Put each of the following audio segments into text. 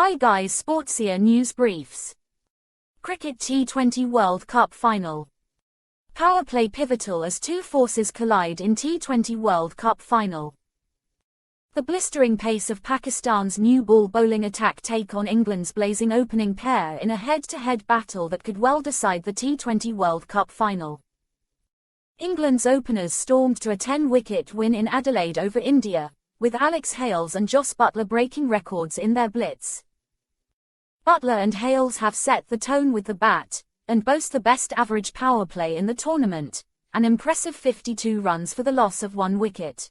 Hi guys, Sportsia Newsbriefs. Cricket T20 World Cup Final. Powerplay pivotal as two forces collide in T20 World Cup Final. The blistering pace of Pakistan's new ball bowling attack take on England's blazing opening pair in a head-to-head battle that could well decide the T20 World Cup Final. England's openers stormed to a 10-wicket win in Adelaide over India, with Hales and Jos Buttler breaking records in their blitz. Buttler and Hales have set the tone with the bat, and boast the best average power play in the tournament, an impressive 52 runs for the loss of 1 wicket.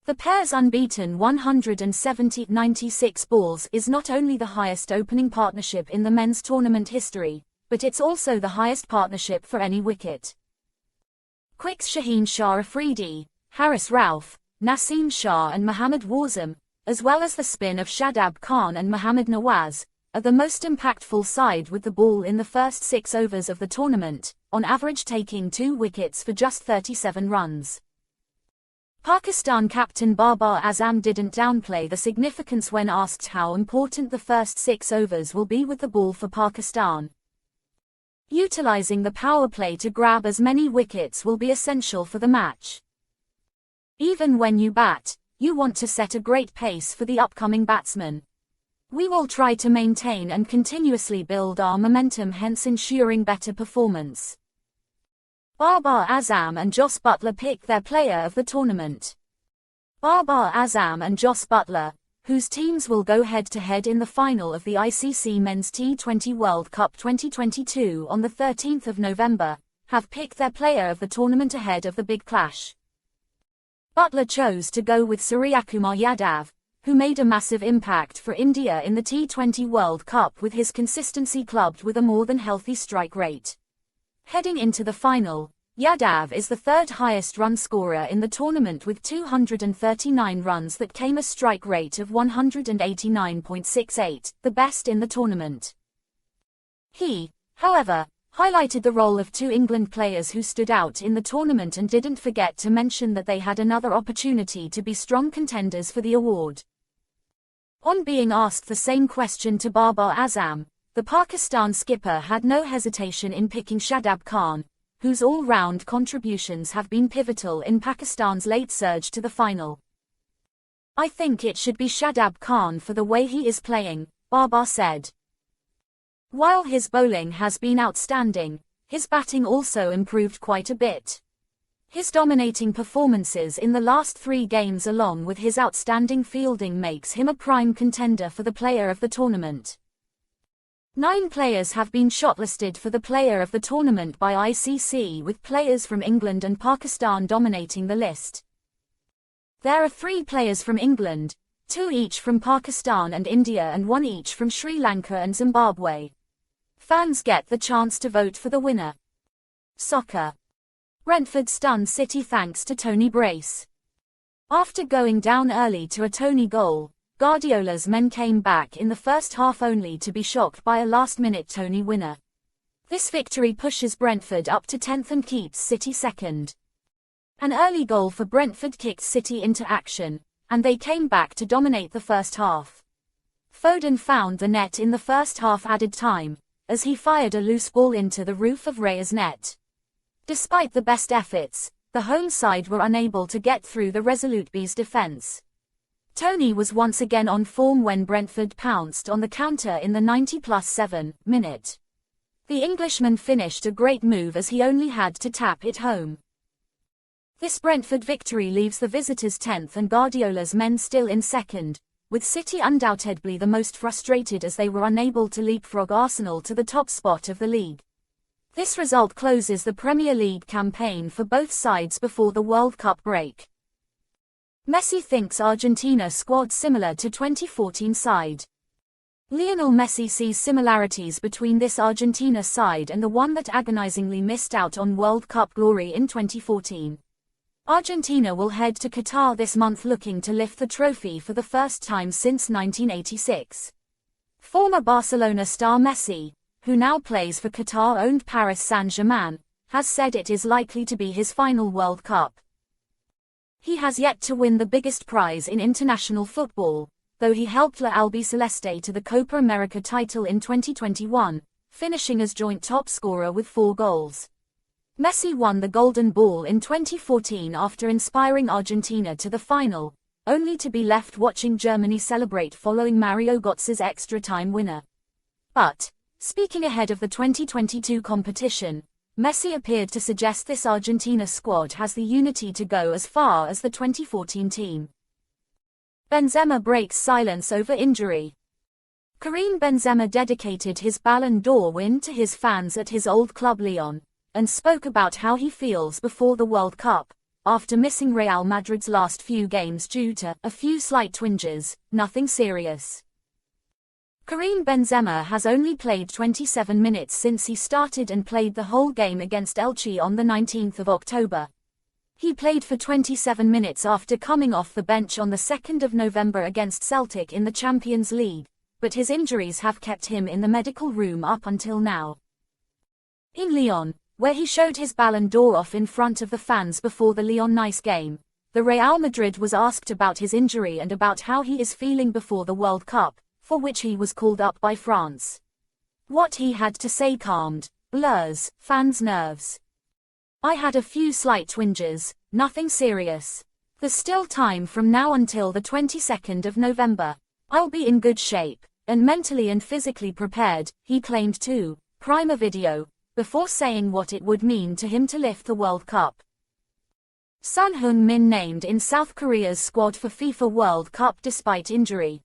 The pair's unbeaten 196 balls is not only the highest opening partnership in the men's tournament history, but it's also the highest partnership for any wicket. Quicks Shaheen Shah Afridi, Haris Rauf, Naseem Shah and Mohammad Wasim, as well as the spin of Shadabkhan and Mohammad Nawaz, are the most impactful side with the ball in the first 6 overs of the tournament, on average taking 2 wickets for just 37 runs. Pakistan captain Babar Azam didn't downplay the significance when asked how important the first 6 overs will be with the ball for Pakistan. Utilizing the power play to grab as many wickets will be essential for the match. Even when you bat, you want to set a great pace for the upcoming batsmen. We will try to maintain and continuously build our momentum, hence ensuring better performance. Babar Azam and Jos Buttler pick their player of the tournament. Babar Azam and Jos Buttler, whose teams will go head-to-head in the final of the ICC Men's T20 World Cup 2022 on the 13th of November, have picked their player of the tournament ahead of the big clash. Buttler chose to go with Suryakumaryadav, who made a massive impact for India in the T20 World Cup with his consistency clubbed with a more than healthy strike rate. Heading into the final, Yadav is the 3rd highest run scorer in the tournament with 239 runs that came a strike rate of 189.68, the best in the tournament. He, however, highlighted the role of 2 England players who stood out in the tournament and didn't forget to mention that they had another opportunity to be strong contenders for the award. On being asked the same question to Babar Azam, the Pakistan skipper had no hesitation in picking Shadabkhan, whose all-round contributions have been pivotal in Pakistan's late surge to the final. "I think it should be Shadabkhan for the way he is playing," Babar said. While his bowling has been outstanding, his batting also improved quite a bit. His dominating performances in the last 3 games along with his outstanding fielding makes him a prime contender for the player of the tournament. 9 players have been shortlisted for the player of the tournament by ICC, with players from England and Pakistan dominating the list. There are 3 players from England, 2 each from Pakistan and India and 1 each from Sri Lanka and Zimbabwe. Fans get the chance to vote for the winner. Soccer. Brentford stunned City thanks to Toney brace. After going down early to a Toney goal, Guardiola's men came back in the first half only to be shocked by a last-minute Toney winner. This victory pushes Brentford up to 10th and keeps City 2nd. An early goal for Brentford kicked City into action, and they came back to dominate the first half. Foden found the net in the first half added time, as he fired a loose ball into the roof of Raya's net. Despite the best efforts, the home side were unable to get through the resolute Bees' defence. Toney was once again on form when Brentford pounced on the counter in the 90+7 minute. The Englishman finished a great move as he only had to tap it home. This Brentford victory leaves the visitors 10th and Guardiola's men still in 2nd, with City undoubtedly the most frustrated as they were unable to leapfrog Arsenal to the top spot of the league. This result closes the Premier League campaign for both sides before the World Cup break. Messi thinks Argentina squad similar to 2014 side. Lionel Messi sees similarities between this Argentina side and the one that agonizingly missed out on World Cup glory in 2014. Argentina will head to Qatar this month looking to lift the trophy for the first time since 1986. Former Barcelona star Messi, who now plays for Qatar-owned Paris Saint-Germain, has said it is likely to be his final World Cup. He has yet to win the biggest prize in international football, though he helped La Albiceleste to the Copa America title in 2021, finishing as joint top scorer with 4 goals. Messi won the Golden Ball in 2014 after inspiring Argentina to the final, only to be left watching Germany celebrate following Mario Götze's extra-time winner. But, speaking ahead of the 2022 competition, Messi appeared to suggest this Argentina squad has the unity to go as far as the 2014 team. Benzema breaks silence over injury. Karim Benzema dedicated his Balon d'Or win to his fans at his old club Lyon, and spoke about how he feels before the World Cup, after missing Real Madrid's last few games due to a few slight twinges, nothing serious. Karim Benzema has only played 27 minutes since he started and played the whole game against Elche on the 19th of October. He played for 27 minutes after coming off the bench on the 2nd of November against Celtic in the Champions League, but his injuries have kept him in the medical room up until now. In Lyon, where he showed his Ballon d'Or off in front of the fans before the Lyon-Nice game, the Real Madrid was asked about his injury and about how he is feeling before the World Cup, for which he was called up by France. What he had to say calmed Blur's fans' nerves. "I had a few slight twinges, nothing serious. There's still time from now until the 22nd of November. I'll be in good shape, and mentally and physically prepared," he claimed to Prime Video, before saying what it would mean to him to lift the World Cup. SonHeung named in South Korea's squad for FIFA World Cup despite injury.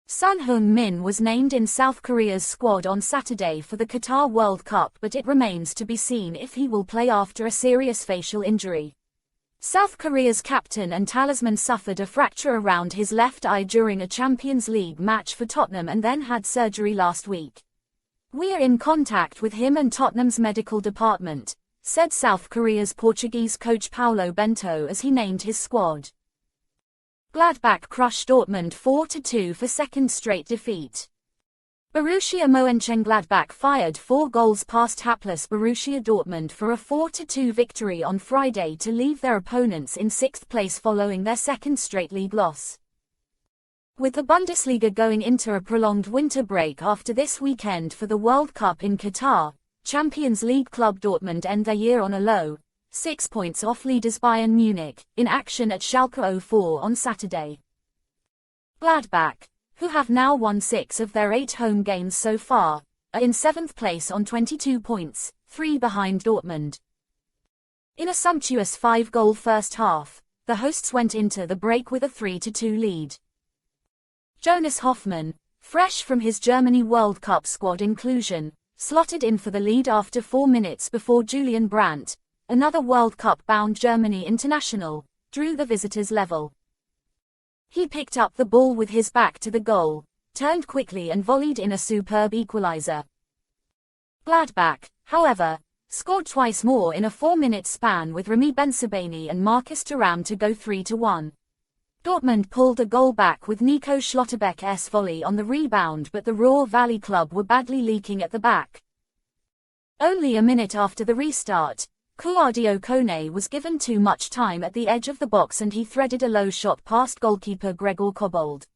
SonHeung was named in South Korea's squad on Saturday for the Qatar World Cup, but it remains to be seen if he will play after a serious facial injury. South Korea's captain and talisman suffered a fracture around his left eye during a Champions League match for Tottenham and then had surgery last week. "We are in contact with him and Tottenham's medical department," said South Korea's Portuguese coach Paulo Bento as he named his squad. Gladbach crushed Dortmund 4-2 for second straight defeat. Borussia Mönchengladbach fired 4 goals past hapless Borussia Dortmund for a 4-2 victory on Friday to leave their opponents in 6th place following their second straight league loss. With the Bundesliga going into a prolonged winter break after this weekend for the World Cup in Qatar, Champions League club Dortmund end their year on a low, 6 points off leaders Bayern Munich, in action at Schalke 04 on Saturday. Gladbach, who have now won 6 of their 8 home games so far, are in 7th place on 22 points, 3 behind Dortmund. In a sumptuous 5-goal first half, the hosts went into the break with a 3-2 lead. Jonas Hoffmann, fresh from his Germany World Cup squad inclusion, slotted in for the lead after 4 minutes before Julian Brandt, another World Cup-bound Germany international, drew the visitors level. He picked up the ball with his back to the goal, turned quickly and volleyed in a superb equalizer. Gladbach, however, scored twice more in a 4-minute span with Remy Bensebaini and Marcus Thuram to go 3-1. Dortmund pulled a goal back with Nico Schlotterbeck's volley on the rebound, but the Ruhr Valley club were badly leaking at the back. Only a minute after the restart, Claudio Toney was given too much time at the edge of the box and he threaded a low shot past goalkeeper Gregor Kobold.